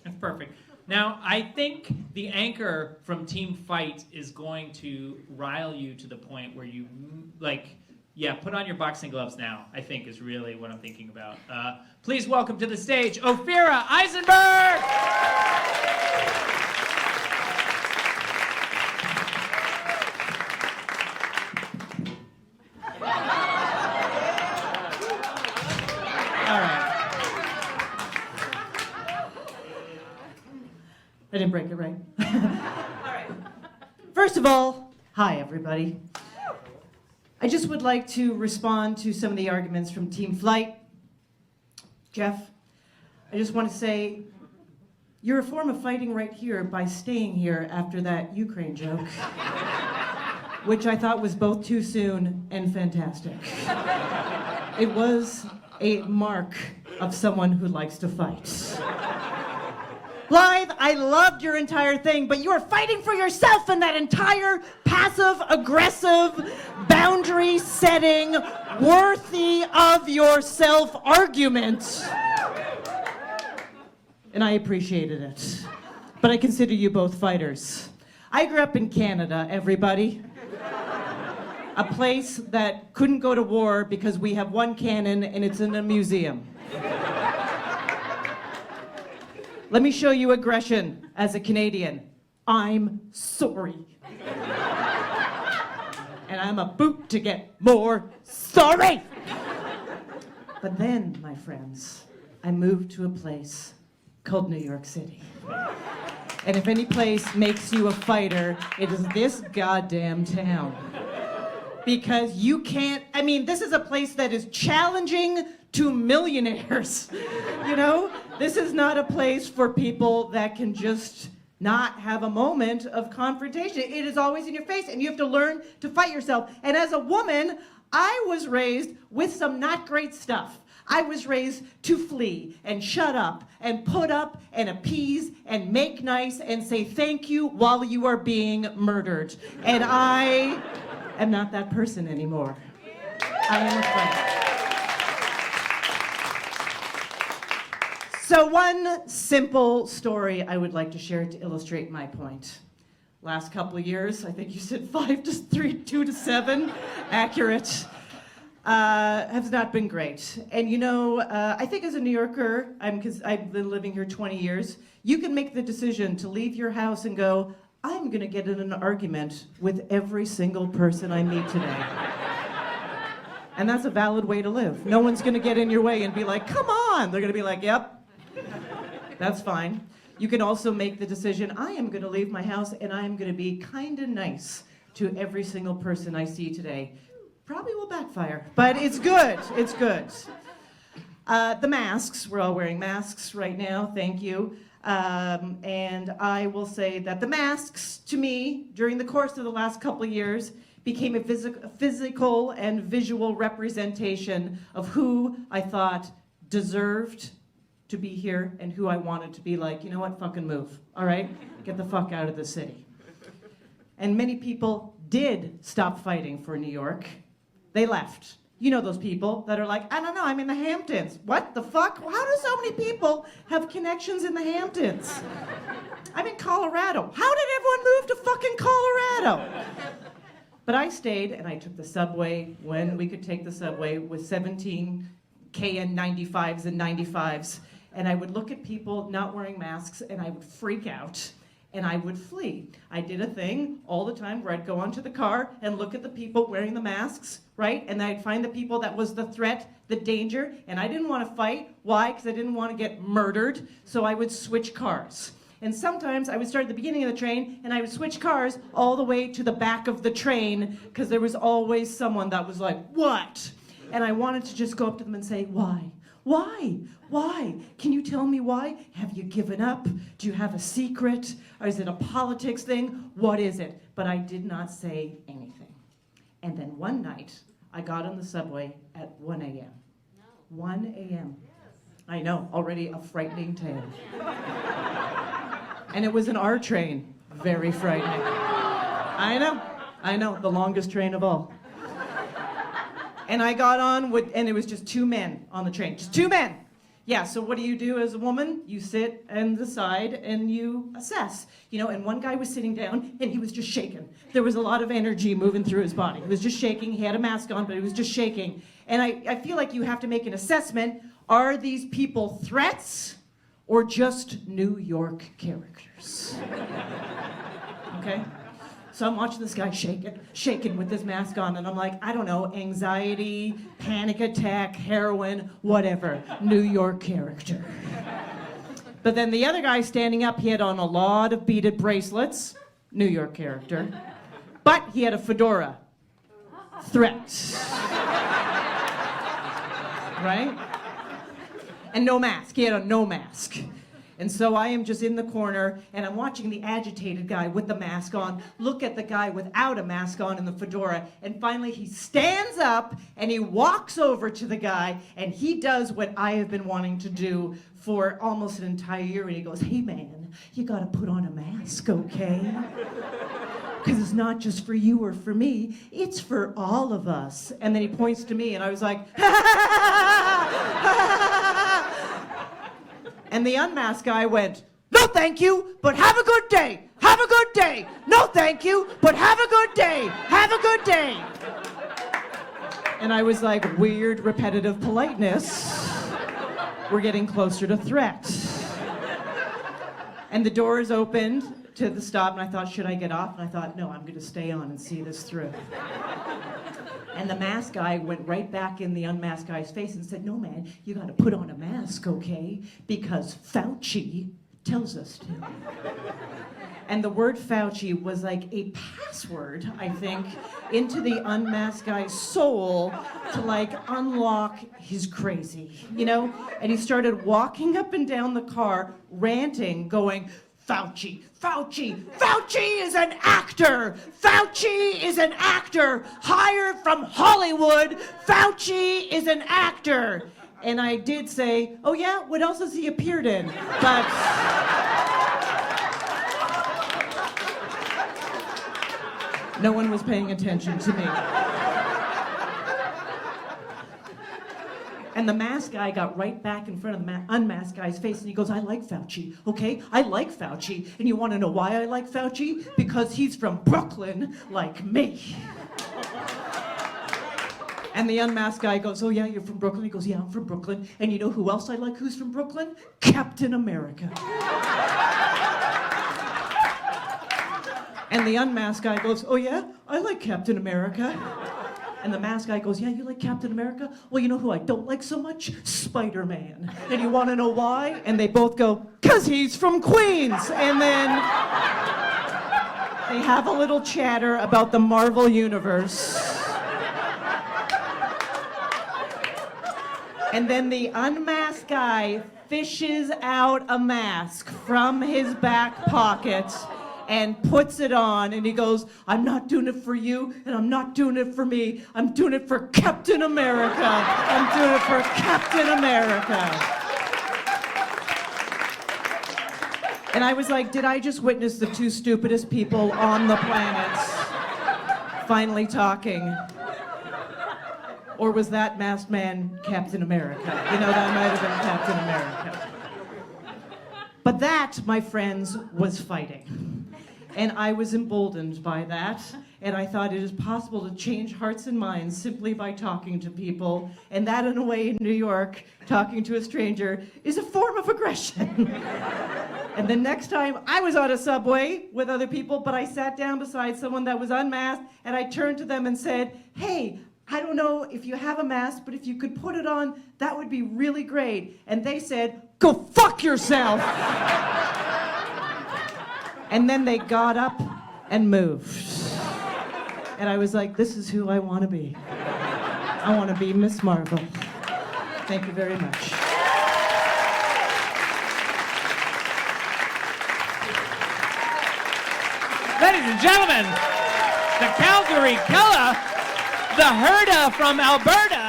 That's perfect. Now, I think the anchor from Team Fight is going to rile you to the point where you, put on your boxing gloves now, I think is really what I'm thinking about. Please welcome to the stage, Ophira Eisenberg! I didn't break it, right? All right. First of all, hi, everybody. I just would like to respond to some of the arguments from Team Flight. Jeff, I just want to say, you're a form of fighting right here by staying here after that Ukraine joke, which I thought was both too soon and fantastic. It was a mark of someone who likes to fight. Blythe, I loved your entire thing, but you are fighting for yourself in that entire passive-aggressive, boundary-setting, worthy of yourself argument. And I appreciated it. But I consider you both fighters. I grew up in Canada, everybody. A place that couldn't go to war because we have one cannon and it's in a museum. Let me show you aggression as a Canadian. I'm sorry. And I'm about to get more sorry. But then, my friends, I moved to a place called New York City. And if any place makes you a fighter, it is this goddamn town. Because you can't, this is a place that is challenging to millionaires, you know? This is not a place for people that can just not have a moment of confrontation. It is always in your face, and you have to learn to fight yourself. And as a woman, I was raised with some not great stuff. I was raised to flee and shut up and put up and appease and make nice and say thank you while you are being murdered. And I am not that person anymore. I am a fighter. So one simple story I would like to share to illustrate my point. Last couple of years, I think you said 5 to 3, 2 to 7, accurate, has not been great. And I think as a New Yorker, because I've been living here 20 years, you can make the decision to leave your house and go, I'm gonna get in an argument with every single person I meet today. And that's a valid way to live. No one's gonna get in your way and be like, come on. They're gonna be like, yep. That's fine. You can also make the decision, I am going to leave my house and I am going to be kind of nice to every single person I see today. Probably will backfire, but it's good. It's good. The masks, we're all wearing masks right now, thank you. And I will say that the masks, to me, during the course of the last couple of years, became a physical and visual representation of who I thought deserved to be here and who I wanted to be like, you know what, fucking move, all right? Get the fuck out of the city. And many people did stop fighting for New York. They left. You know those people that are like, I don't know, I'm in the Hamptons. What the fuck? How do so many people have connections in the Hamptons? I'm in Colorado. How did everyone move to fucking Colorado? But I stayed and I took the subway when we could take the subway with 17 KN95s and 95s. And I would look at people not wearing masks and I would freak out and I would flee. I did a thing all the time where I'd go onto the car and look at the people wearing the masks, right? And I'd find the people that was the threat, the danger, and I didn't want to fight. Why? Because I didn't want to get murdered, so I would switch cars. And sometimes I would start at the beginning of the train and I would switch cars all the way to the back of the train because there was always someone that was like, what? And I wanted to just go up to them and say, why? Why? Why? Can you tell me why? Have you given up? Do you have a secret? Or is it a politics thing? What is it? But I did not say anything. And then one night, I got on the subway at 1 a.m. No. 1 a.m. Yes. I know, already a frightening tale. And it was an R train. Very frightening. I know, the longest train of all. And I got on and it was just 2 men on the train, just 2 men. Yeah, so what do you do as a woman? You sit on the side and you assess. And one guy was sitting down and he was just shaking. There was a lot of energy moving through his body. He was just shaking. He had a mask on, but he was just shaking. And I feel like you have to make an assessment. Are these people threats or just New York characters? Okay? So I'm watching this guy shaking with his mask on, and I'm like, I don't know, anxiety, panic attack, heroin, whatever, New York character. But then the other guy standing up, he had on a lot of beaded bracelets, New York character, but he had a fedora, threat. Right? And no mask, he had a no mask. And so I am just in the corner, and I'm watching the agitated guy with the mask on look at the guy without a mask on in the fedora, and finally he stands up, and he walks over to the guy, and he does what I have been wanting to do for almost an entire year, and he goes, hey man, you gotta put on a mask, okay? Because it's not just for you or for me, it's for all of us. And then he points to me, and I was like, and the unmasked guy went, no thank you, but have a good day. Have a good day. No thank you, but have a good day. Have a good day. And I was like, weird, repetitive politeness. We're getting closer to threat. And the doors opened to the stop, and I thought, should I get off? And I thought, no, I'm going to stay on and see this through. And the masked guy went right back in the unmasked guy's face and said, no, man, you got to put on a mask, okay? Because Fauci tells us to. And the word Fauci was like a password, I think, into the unmasked guy's soul to like unlock his crazy, And he started walking up and down the car, ranting, going, Fauci, Fauci, Fauci is an actor. Fauci is an actor hired from Hollywood. Fauci is an actor. And I did say, oh yeah, what else has he appeared in? But no one was paying attention to me. And the masked guy got right back in front of the unmasked guy's face, and he goes, I like Fauci, okay? I like Fauci. And you want to know why I like Fauci? Because he's from Brooklyn, like me. And the unmasked guy goes, oh yeah, you're from Brooklyn? He goes, yeah, I'm from Brooklyn. And you know who else I like who's from Brooklyn? Captain America. And the unmasked guy goes, oh yeah, I like Captain America. And the masked guy goes, yeah, you like Captain America? Well, you know who I don't like so much? Spider-Man. And you want to know why? And they both go, because he's from Queens. And then they have a little chatter about the Marvel Universe. And then the unmasked guy fishes out a mask from his back pocket and puts it on, and he goes, I'm not doing it for you, and I'm not doing it for me. I'm doing it for Captain America. I'm doing it for Captain America. And I was like, did I just witness the two stupidest people on the planet finally talking? Or was that masked man Captain America? That might have been Captain America. But that, my friends, was fighting. And I was emboldened by that. And I thought it is possible to change hearts and minds simply by talking to people. And that, in a way, in New York, talking to a stranger is a form of aggression. And the next time I was on a subway with other people, but I sat down beside someone that was unmasked, and I turned to them and said, hey, I don't know if you have a mask, but if you could put it on, that would be really great. And they said, go fuck yourself. And then they got up and moved. And I was like, this is who I want to be. I want to be Miss Marvel. Thank you very much. Ladies and gentlemen, the Calgary Killa, the Herda from Alberta.